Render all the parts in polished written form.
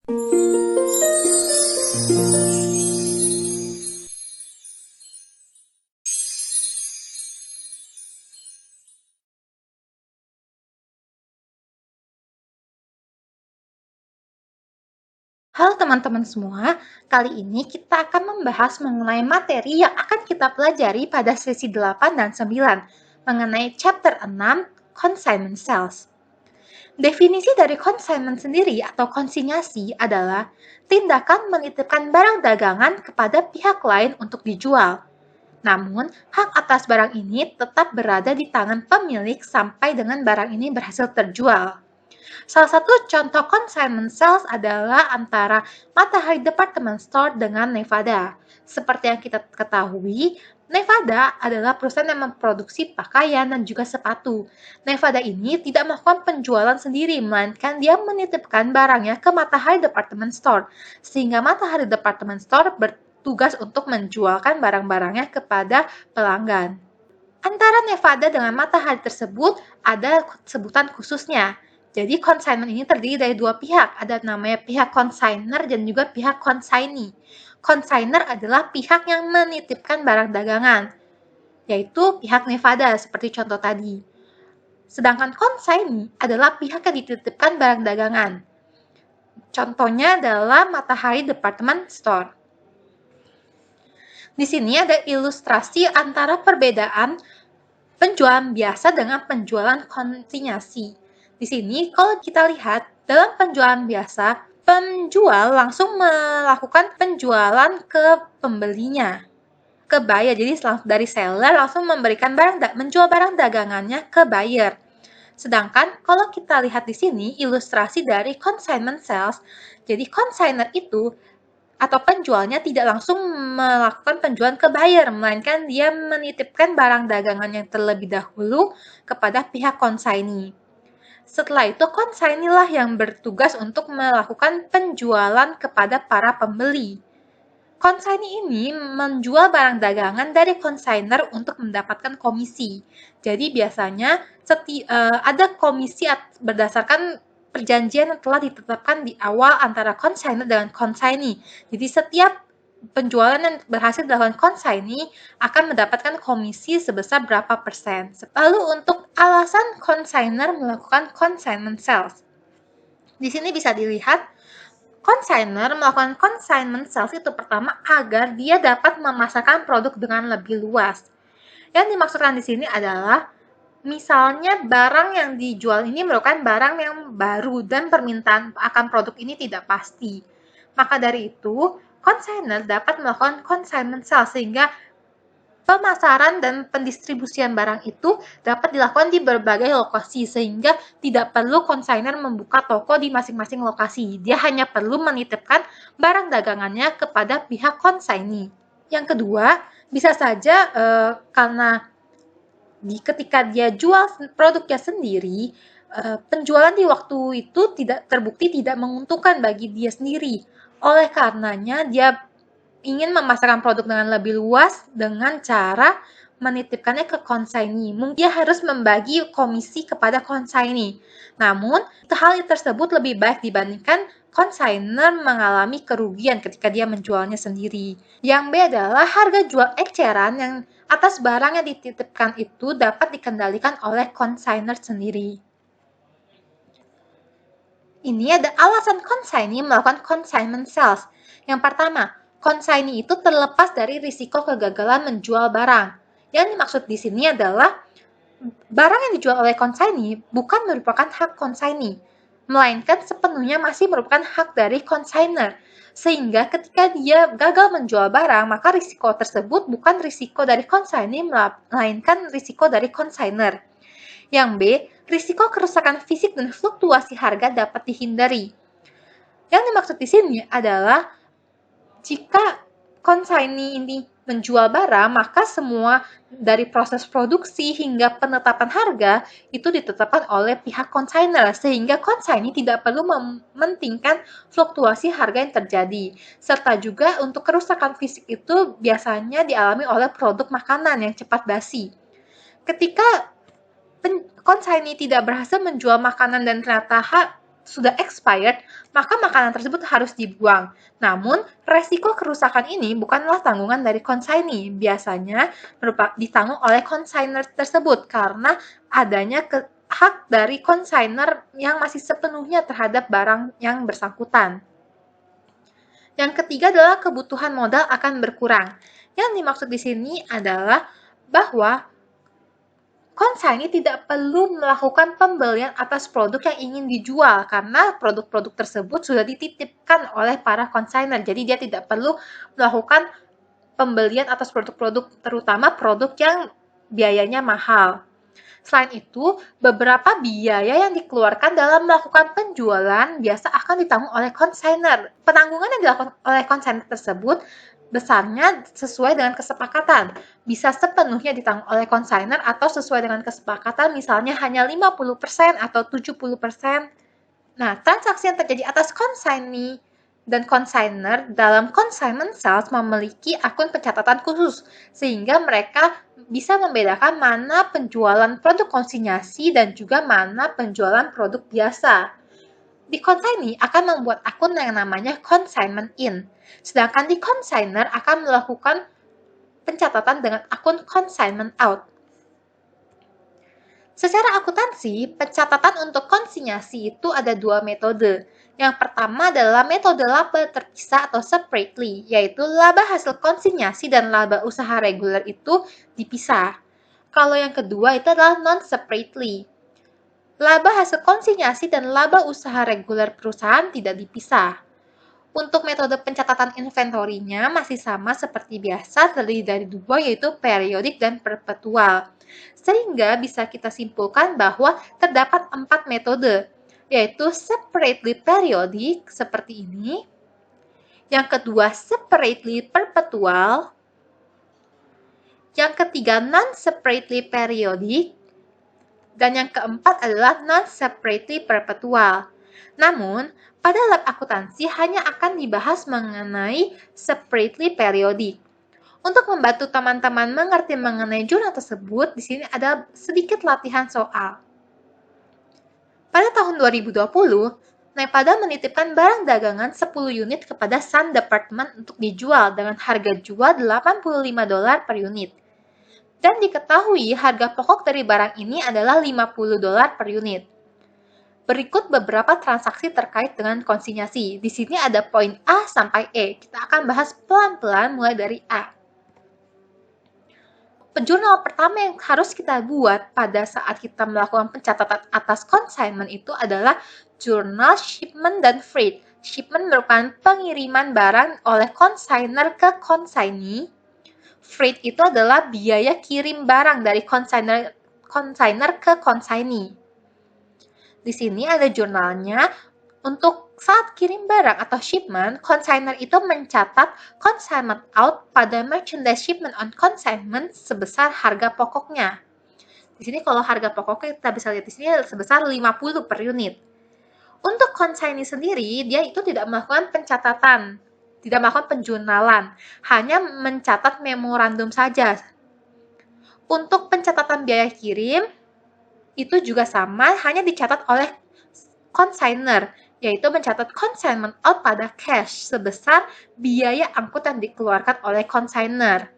Halo teman-teman semua, kali ini kita akan membahas mengenai materi yang akan kita pelajari pada sesi 8 dan 9 mengenai chapter 6, Consignment Sales. Definisi dari consignment sendiri atau konsinyasi adalah tindakan menitipkan barang dagangan kepada pihak lain untuk dijual. Namun, hak atas barang ini tetap berada di tangan pemilik sampai dengan barang ini berhasil terjual. Salah satu contoh consignment sales adalah antara Matahari Department Store dengan Nevada. Seperti yang kita ketahui, Nevada adalah perusahaan yang memproduksi pakaian dan juga sepatu. Nevada ini tidak melakukan penjualan sendiri, melainkan dia menitipkan barangnya ke Matahari Department Store, sehingga Matahari Department Store bertugas untuk menjualkan barang-barangnya kepada pelanggan. Antara Nevada dengan Matahari tersebut ada sebutan khususnya. Jadi consignment ini terdiri dari dua pihak, ada namanya pihak consigner dan juga pihak consignee. Consigner adalah pihak yang menitipkan barang dagangan, yaitu pihak Nevada seperti contoh tadi. Sedangkan consignee adalah pihak yang dititipkan barang dagangan. Contohnya adalah Matahari Department Store. Di sini ada ilustrasi antara perbedaan penjualan biasa dengan penjualan konsinyasi. Di sini, kalau kita lihat, dalam penjualan biasa, penjual langsung melakukan penjualan ke pembelinya, ke buyer. Jadi, dari seller langsung menjual barang dagangannya ke buyer. Sedangkan, kalau kita lihat di sini, ilustrasi dari consignment sales, jadi consigner itu atau penjualnya tidak langsung melakukan penjualan ke buyer, melainkan dia menitipkan barang dagangan yang terlebih dahulu kepada pihak consignee. Setelah itu, consignee lah yang bertugas untuk melakukan penjualan kepada para pembeli. Consignee ini menjual barang dagangan dari consigner untuk mendapatkan komisi. Jadi biasanya ada komisi berdasarkan perjanjian yang telah ditetapkan di awal antara consigner dengan consignee. Jadi setiap penjualan yang berhasil dilakukan consignee akan mendapatkan komisi sebesar berapa persen. Lalu untuk alasan consigner melakukan consignment sales. Di sini bisa dilihat, consigner melakukan consignment sales itu pertama agar dia dapat memasarkan produk dengan lebih luas. Yang dimaksudkan di sini adalah misalnya barang yang dijual ini merupakan barang yang baru dan permintaan akan produk ini tidak pasti. Maka dari itu, consigner dapat melakukan consignment sales sehingga pemasaran dan pendistribusian barang itu dapat dilakukan di berbagai lokasi sehingga tidak perlu consigner membuka toko di masing-masing lokasi. Dia hanya perlu menitipkan barang dagangannya kepada pihak consignee. Yang kedua, bisa saja karena ketika dia jual produknya sendiri, penjualan di waktu itu terbukti tidak menguntungkan bagi dia sendiri. Oleh karenanya, dia ingin memasarkan produk dengan lebih luas dengan cara menitipkannya ke consignee. Mungkin dia harus membagi komisi kepada consignee. Namun, hal tersebut lebih baik dibandingkan consigner mengalami kerugian ketika dia menjualnya sendiri. Yang B adalah harga jual eceran yang atas barang yang dititipkan itu dapat dikendalikan oleh consigner sendiri. Ini ada alasan consignee melakukan consignment sales. Yang pertama, consignee itu terlepas dari risiko kegagalan menjual barang. Yang dimaksud di sini adalah barang yang dijual oleh consignee bukan merupakan hak consignee, melainkan sepenuhnya masih merupakan hak dari consigner. Sehingga ketika dia gagal menjual barang, maka risiko tersebut bukan risiko dari consignee, melainkan risiko dari consigner. Yang B, risiko kerusakan fisik dan fluktuasi harga dapat dihindari. Yang dimaksud di sini adalah jika consignee ini menjual barang, maka semua dari proses produksi hingga penetapan harga itu ditetapkan oleh pihak consigner, sehingga consignee tidak perlu mementingkan fluktuasi harga yang terjadi. Serta juga untuk kerusakan fisik itu biasanya dialami oleh produk makanan yang cepat basi. Ketika consignee tidak berhasil menjual makanan dan ternyata sudah expired, maka makanan tersebut harus dibuang. Namun, resiko kerusakan ini bukanlah tanggungan dari consignee. Biasanya ditanggung oleh consignor tersebut karena adanya hak dari consignor yang masih sepenuhnya terhadap barang yang bersangkutan. Yang ketiga adalah kebutuhan modal akan berkurang. Yang dimaksud di sini adalah bahwa consignee tidak perlu melakukan pembelian atas produk yang ingin dijual karena produk-produk tersebut sudah dititipkan oleh para consignor. Jadi dia tidak perlu melakukan pembelian atas produk-produk, terutama produk yang biayanya mahal. Selain itu, beberapa biaya yang dikeluarkan dalam melakukan penjualan biasa akan ditanggung oleh consignor. Penanggungan yang dilakukan oleh consignor tersebut besarnya sesuai dengan kesepakatan. Bisa sepenuhnya ditanggung oleh consignor atau sesuai dengan kesepakatan misalnya hanya 50% atau 70%. Nah, transaksi yang terjadi atas consignee dan consignor dalam consignment cells memiliki akun pencatatan khusus, sehingga mereka bisa membedakan mana penjualan produk konsinyasi dan juga mana penjualan produk biasa. Di consignee akan membuat akun yang namanya consignment in, sedangkan di consignor akan melakukan pencatatan dengan akun consignment out. Secara akuntansi, pencatatan untuk konsinyasi itu ada dua metode. Yang pertama adalah metode laba terpisah atau separately, yaitu laba hasil konsinyasi dan laba usaha reguler itu dipisah. Kalau yang kedua itu adalah non-separately. Laba hasil konsinyasi dan laba usaha reguler perusahaan tidak dipisah. Untuk metode pencatatan inventorinya masih sama seperti biasa, terdiri dari dua, yaitu periodik dan perpetual. Sehingga bisa kita simpulkan bahwa terdapat 4 metode, yaitu separately periodic seperti ini, yang kedua separately perpetual, yang ketiga non-separately periodic, dan yang keempat adalah non-separately perpetual. Namun, pada lab akuntansi hanya akan dibahas mengenai separately periodic. Untuk membantu teman-teman mengerti mengenai jurnal tersebut, di sini ada sedikit latihan soal. Pada tahun 2020, Nepada menitipkan barang dagangan 10 unit kepada Sun Department untuk dijual dengan harga jual $85 per unit. Dan diketahui harga pokok dari barang ini adalah $50 per unit. Berikut beberapa transaksi terkait dengan konsinyasi. Di sini ada poin A sampai E. Kita akan bahas pelan-pelan mulai dari A. Jurnal pertama yang harus kita buat pada saat kita melakukan pencatatan atas consignment itu adalah jurnal shipment dan freight. Shipment merupakan pengiriman barang oleh consignor ke consignee. Freight itu adalah biaya kirim barang dari consignor ke consignee. Di sini ada jurnalnya. Untuk saat kirim barang atau shipment, consignor itu mencatat consignment out pada merchandise shipment on consignment sebesar harga pokoknya. Di sini kalau harga pokoknya kita bisa lihat di sini sebesar 50 per unit. Untuk consignee sendiri, dia itu tidak melakukan pencatatan, tidak melakukan penjurnalan, hanya mencatat memorandum saja. Untuk pencatatan biaya kirim, itu juga sama, hanya dicatat oleh consignor, yaitu mencatat consignment out pada cash sebesar biaya angkut yang dikeluarkan oleh consignor.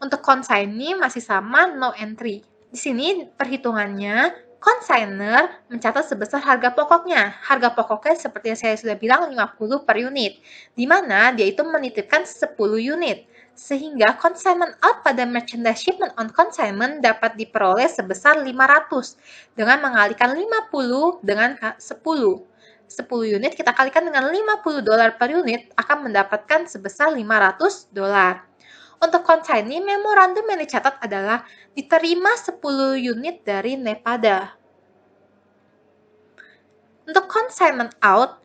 Untuk consignee masih sama, no entry. Di sini perhitungannya, consignor mencatat sebesar harga pokoknya. Harga pokoknya seperti yang saya sudah bilang 50 per unit, di mana dia itu menitipkan 10 unit. Sehingga consignment out pada merchandise shipment on consignment dapat diperoleh sebesar 500 dengan mengalihkan 50 dengan 10. 10 unit kita kalikan dengan $50 per unit akan mendapatkan sebesar $500. Untuk consignee, memorandum yang dicatat adalah diterima 10 unit dari Nepada. Untuk consignment out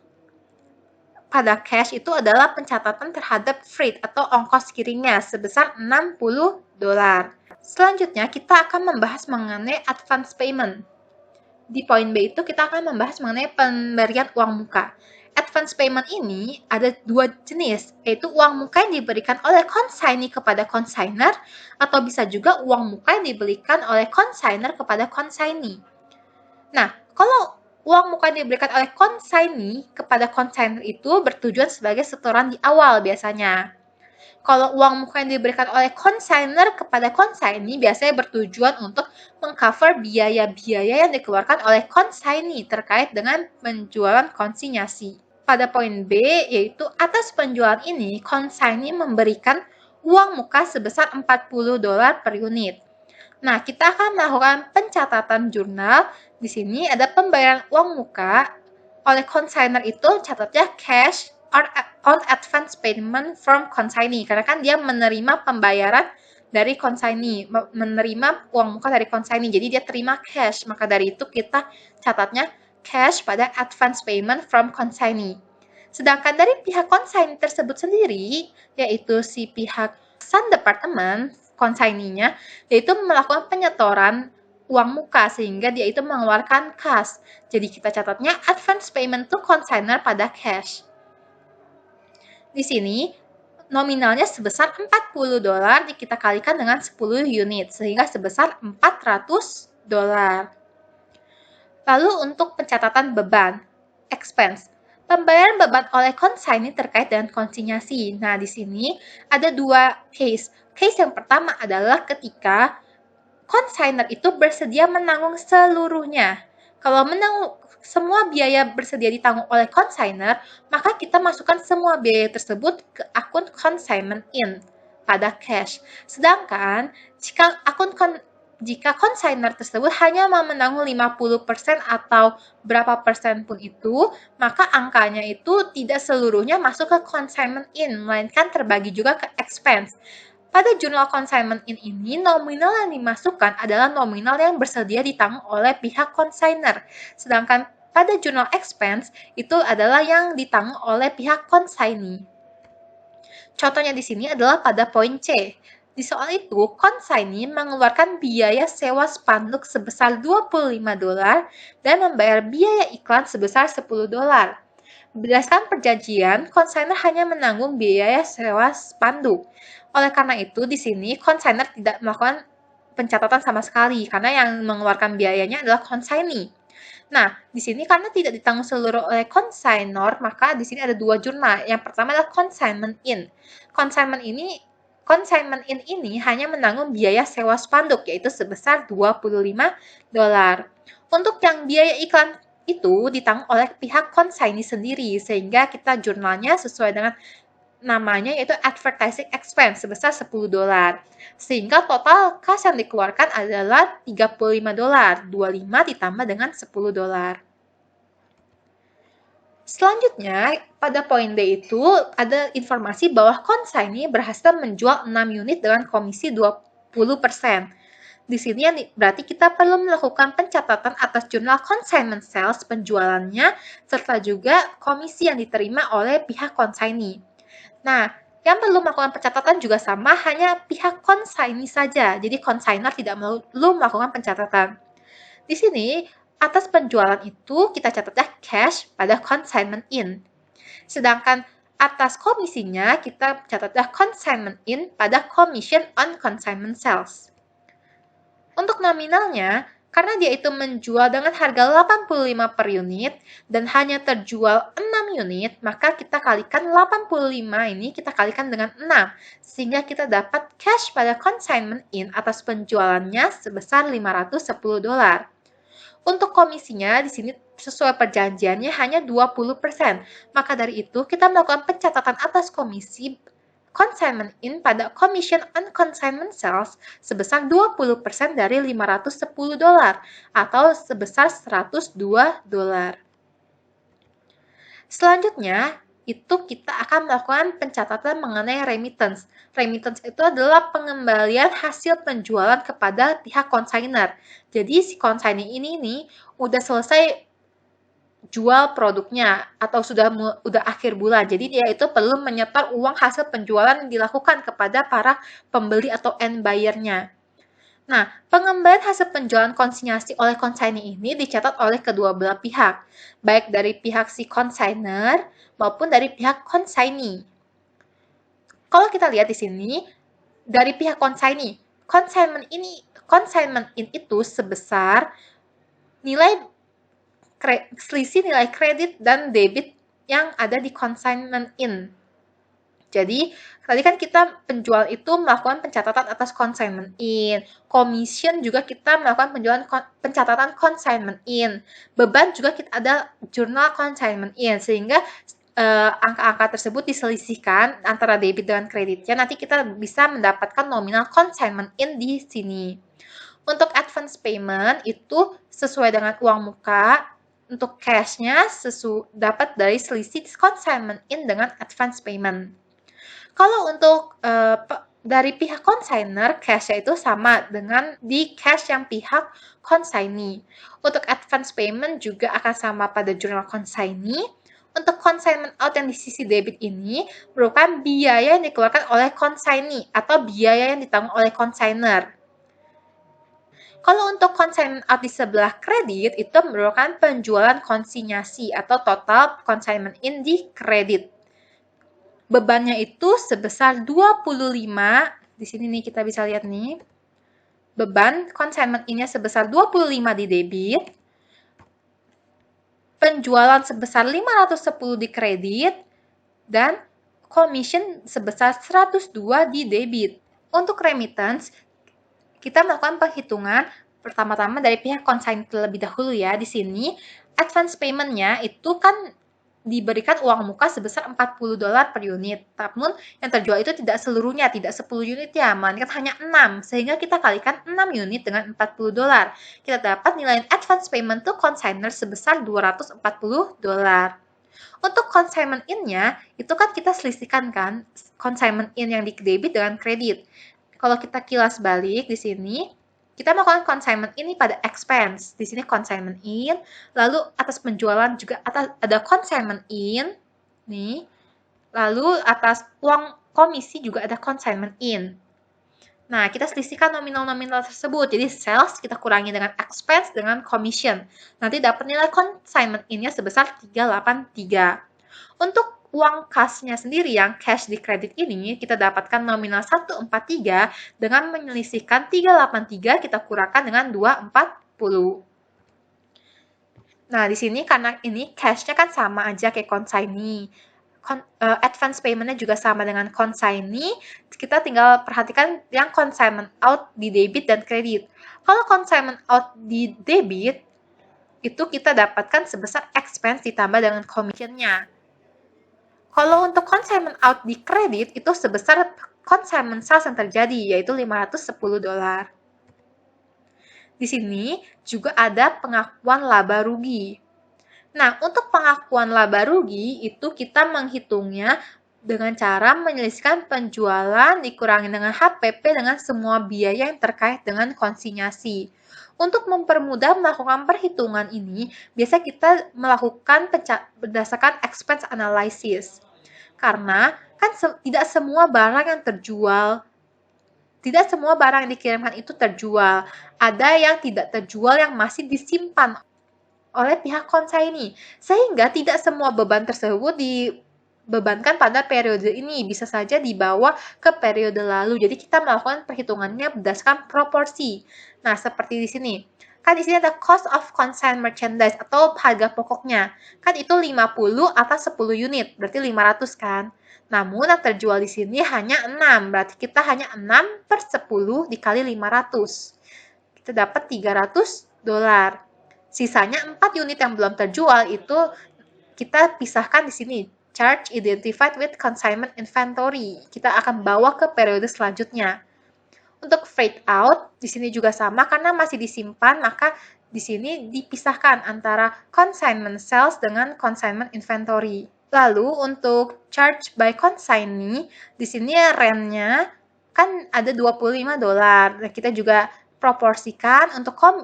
pada cash itu adalah pencatatan terhadap freight atau ongkos kirimnya sebesar $60. Selanjutnya kita akan membahas mengenai advance payment. Di poin B itu kita akan membahas mengenai pemberian uang muka. Advance payment ini ada dua jenis, yaitu uang muka yang diberikan oleh consignee kepada consignor, atau bisa juga uang muka yang diberikan oleh consignor kepada consignee. Nah, kalau uang muka yang diberikan oleh consignee kepada consignor itu bertujuan sebagai setoran di awal biasanya. Kalau uang muka yang diberikan oleh consignor kepada consignee biasanya bertujuan untuk mengcover biaya-biaya yang dikeluarkan oleh consignee terkait dengan penjualan konsinyasi. Pada poin B, yaitu atas penjualan ini, consignee memberikan uang muka sebesar $40 per unit. Nah, kita akan melakukan pencatatan jurnal. Di sini ada pembayaran uang muka oleh consignor itu catatnya cash on advance payment from consignee. Karena kan dia menerima pembayaran dari consignee, menerima uang muka dari consignee. Jadi dia terima cash. Maka dari itu kita catatnya cash pada advance payment from consignee. Sedangkan dari pihak consignee tersebut sendiri, yaitu si pihak Sun Department, consignee-nya, yaitu melakukan penyetoran uang muka sehingga dia itu mengeluarkan kas. Jadi kita catatnya advance payment to consignor pada cash. Di sini nominalnya sebesar $40 kita kalikan dengan 10 unit sehingga sebesar $400. Lalu untuk pencatatan beban, expense. Pembayaran beban oleh consignee terkait dengan konsinyasi. Nah, di sini ada dua case. Case yang pertama adalah ketika consignor itu bersedia menanggung seluruhnya. Kalau menanggung semua biaya bersedia ditanggung oleh consignor, maka kita masukkan semua biaya tersebut ke akun consignment in pada cash. Sedangkan jika consignor tersebut hanya mau menanggung 50% atau berapa persen pun itu, maka angkanya itu tidak seluruhnya masuk ke consignment in, melainkan terbagi juga ke expense. Pada jurnal consignment in ini, nominal yang dimasukkan adalah nominal yang bersedia ditanggung oleh pihak consignor. Sedangkan pada jurnal expense, itu adalah yang ditanggung oleh pihak consignee. Contohnya di sini adalah pada poin C. Di soal itu, consignee mengeluarkan biaya sewa spanduk sebesar $25 dan membayar biaya iklan sebesar $10. Berdasarkan perjanjian, consignor hanya menanggung biaya sewa spanduk. Oleh karena itu, di sini consignor tidak melakukan pencatatan sama sekali karena yang mengeluarkan biayanya adalah consignee. Nah, di sini karena tidak ditanggung seluruh oleh consignor, maka di sini ada dua jurnal. Yang pertama adalah consignment in. Consignment in ini hanya menanggung biaya sewa spanduk yaitu sebesar $25. Untuk yang biaya iklan itu ditanggung oleh pihak consignee sendiri sehingga kita jurnalnya sesuai dengan namanya yaitu advertising expense sebesar $10. Sehingga total kas yang dikeluarkan adalah $35. 25 ditambah dengan $10. Selanjutnya, pada poin D itu ada informasi bahwa consignee berhasil menjual 6 unit dengan komisi 20%. Di sini berarti kita perlu melakukan pencatatan atas jurnal consignment sales penjualannya serta juga komisi yang diterima oleh pihak consignee. Nah, yang perlu melakukan pencatatan juga sama, hanya pihak consignee saja. Jadi consignor tidak perlu melakukan pencatatan. Di sini, atas penjualan itu kita catatnya cash pada consignment in. Sedangkan atas komisinya kita catatnya consignment in pada commission on consignment sales. Untuk nominalnya, karena dia itu menjual dengan harga 85 per unit dan hanya terjual 6 unit, maka kita kalikan 85 ini kita kalikan dengan 6 sehingga kita dapat cash pada consignment in atas penjualannya sebesar $510. Untuk komisinya di sini sesuai perjanjiannya hanya 20%. Maka dari itu kita melakukan pencatatan atas komisi consignment in pada commission on consignment sales sebesar 20% dari $510 atau sebesar $102. Selanjutnya, itu kita akan melakukan pencatatan mengenai remittance. Remittance itu adalah pengembalian hasil penjualan kepada pihak consignor. Jadi si consignee ini nih udah selesai jual produknya atau sudah akhir bulan. Jadi dia itu perlu menyetor uang hasil penjualan yang dilakukan kepada para pembeli atau end buyer-nya. Nah, pengembalian hasil penjualan konsinyasi oleh consignee ini dicatat oleh kedua belah pihak, baik dari pihak si consignor maupun dari pihak consignee. Kalau kita lihat di sini, dari pihak consignee, consignment in itu sebesar nilai selisih nilai kredit dan debit yang ada di consignment in. Jadi, tadi kan kita penjual itu melakukan pencatatan atas consignment in. Commission juga kita melakukan pencatatan consignment in. Beban juga kita ada jurnal consignment in. Sehingga angka-angka tersebut diselisihkan antara debit dengan kreditnya. Nanti kita bisa mendapatkan nominal consignment in di sini. Untuk advance payment itu sesuai dengan uang muka. Untuk cash-nya dapat dari selisih consignment in dengan advance payment. Kalau untuk dari pihak consigner, cash-nya itu sama dengan di cash yang pihak consignee. Untuk advance payment juga akan sama pada jurnal consignee. Untuk consignment out yang di sisi debit ini merupakan biaya yang dikeluarkan oleh consignee atau biaya yang ditanggung oleh consigner. Kalau untuk consignment out di sebelah kredit, itu merupakan penjualan konsinyasi atau total consignment in di kredit. Bebannya itu sebesar 25, di sini nih kita bisa lihat nih, beban consignment in-nya sebesar 25 di debit, penjualan sebesar 510 di kredit, dan commission sebesar 102 di debit. Untuk remittance, kita melakukan perhitungan pertama-tama dari pihak consignee terlebih dahulu ya. Di sini, advance payment-nya itu kan diberikan uang muka sebesar $40 per unit. Namun yang terjual itu tidak seluruhnya, tidak 10 unit ya, melainkan hanya 6. Sehingga kita kalikan 6 unit dengan $40. Kita dapat nilai advance payment to consignor sebesar $240. Untuk consignment in-nya, itu kan kita selisihkan kan, consignment in yang di debit dengan kredit. Kalau kita kilas balik di sini, kita melakukan consignment ini pada expense. Di sini consignment in, lalu atas penjualan juga ada consignment in, nih. Lalu atas uang komisi juga ada consignment in. Nah, kita selisihkan nominal-nominal tersebut. Jadi sales kita kurangi dengan expense dengan commission. Nanti dapat nilai consignment in-nya sebesar 383. Untuk uang kasnya sendiri yang cash di kredit ini, kita dapatkan nominal 143 dengan menyelisihkan 383 kita kurangkan dengan 240. Nah, di sini karena ini cash-nya kan sama aja kayak consignee. Advance payment-nya juga sama dengan consignee. Kita tinggal perhatikan yang consignment out di debit dan kredit. Kalau consignment out di debit, itu kita dapatkan sebesar expense ditambah dengan commission-nya. Kalau untuk consignment out di kredit, itu sebesar consignment sales yang terjadi, yaitu $510. Di sini juga ada pengakuan laba rugi. Nah, untuk pengakuan laba rugi, itu kita menghitungnya dengan cara menyelisihkan penjualan dikurangi dengan HPP dengan semua biaya yang terkait dengan konsinyasi. Untuk mempermudah melakukan perhitungan ini, biasa kita melakukan berdasarkan expense analysis. Karena kan tidak semua barang yang terjual, tidak semua barang yang dikirimkan itu terjual. Ada yang tidak terjual yang masih disimpan oleh pihak consignee. Sehingga tidak semua beban tersebut dibebankan pada periode ini. Bisa saja dibawa ke periode lalu. Jadi kita melakukan perhitungannya berdasarkan proporsi. Nah, seperti di sini. Kan di sini ada cost of consigned merchandise atau harga pokoknya. Kan itu 50 atas 10 unit, berarti 500 kan. Namun yang terjual di sini hanya 6, berarti kita hanya 6 per 10 dikali 500. Kita dapat $300. Sisanya 4 unit yang belum terjual itu kita pisahkan di sini. Charge identified with consignment inventory. Kita akan bawa ke periode selanjutnya. Untuk freight out, di sini juga sama karena masih disimpan, maka di sini dipisahkan antara consignment sales dengan consignment inventory. Lalu untuk charge by consignee, di sini rent-nya kan ada $25. Nah, kita juga proporsikan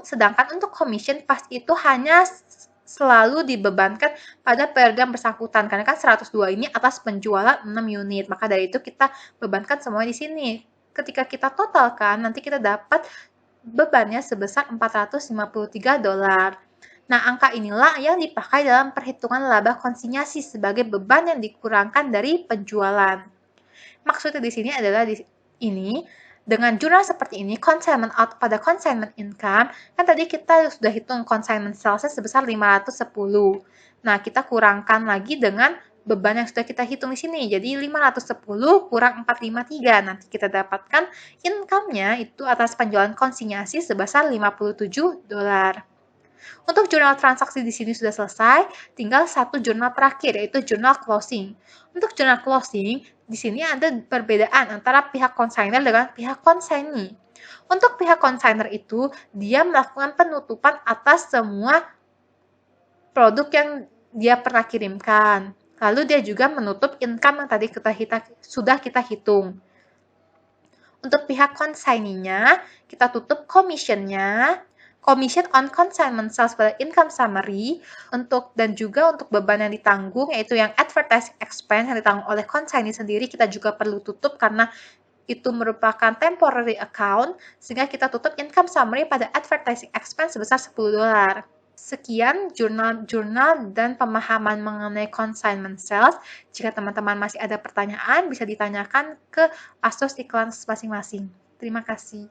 sedangkan untuk commission pasti itu hanya selalu dibebankan pada periode yang bersangkutan karena kan 102 ini atas penjualan 6 unit. Maka dari itu kita bebankan semua di sini. Ketika kita totalkan, nanti kita dapat bebannya sebesar $453. Nah, angka inilah yang dipakai dalam perhitungan laba konsinyasi sebagai beban yang dikurangkan dari penjualan. Maksudnya di sini adalah dengan jurnal seperti ini, consignment out pada consignment income, kan tadi kita sudah hitung consignment sales sebesar 510. Nah, kita kurangkan lagi dengan beban yang sudah kita hitung di sini. Jadi 510 kurang 453. Nanti kita dapatkan income-nya itu atas penjualan konsinyasi sebesar $57. Untuk jurnal transaksi di sini sudah selesai, tinggal satu jurnal terakhir yaitu jurnal closing. Untuk jurnal closing, di sini ada perbedaan antara pihak consignor dengan pihak consignee. Untuk pihak consignor itu, dia melakukan penutupan atas semua produk yang dia pernah kirimkan. Lalu dia juga menutup income yang tadi sudah kita hitung. Untuk pihak consignee-nya, kita tutup commission-nya, commission on consignment sales pada income summary, dan juga untuk beban yang ditanggung, yaitu yang advertising expense yang ditanggung oleh consignee sendiri, kita juga perlu tutup karena itu merupakan temporary account, sehingga kita tutup income summary pada advertising expense sebesar $10. Sekian jurnal dan pemahaman mengenai consignment sales. Jika teman-teman masih ada pertanyaan, bisa ditanyakan ke ASOS Iklan masing-masing. Terima kasih.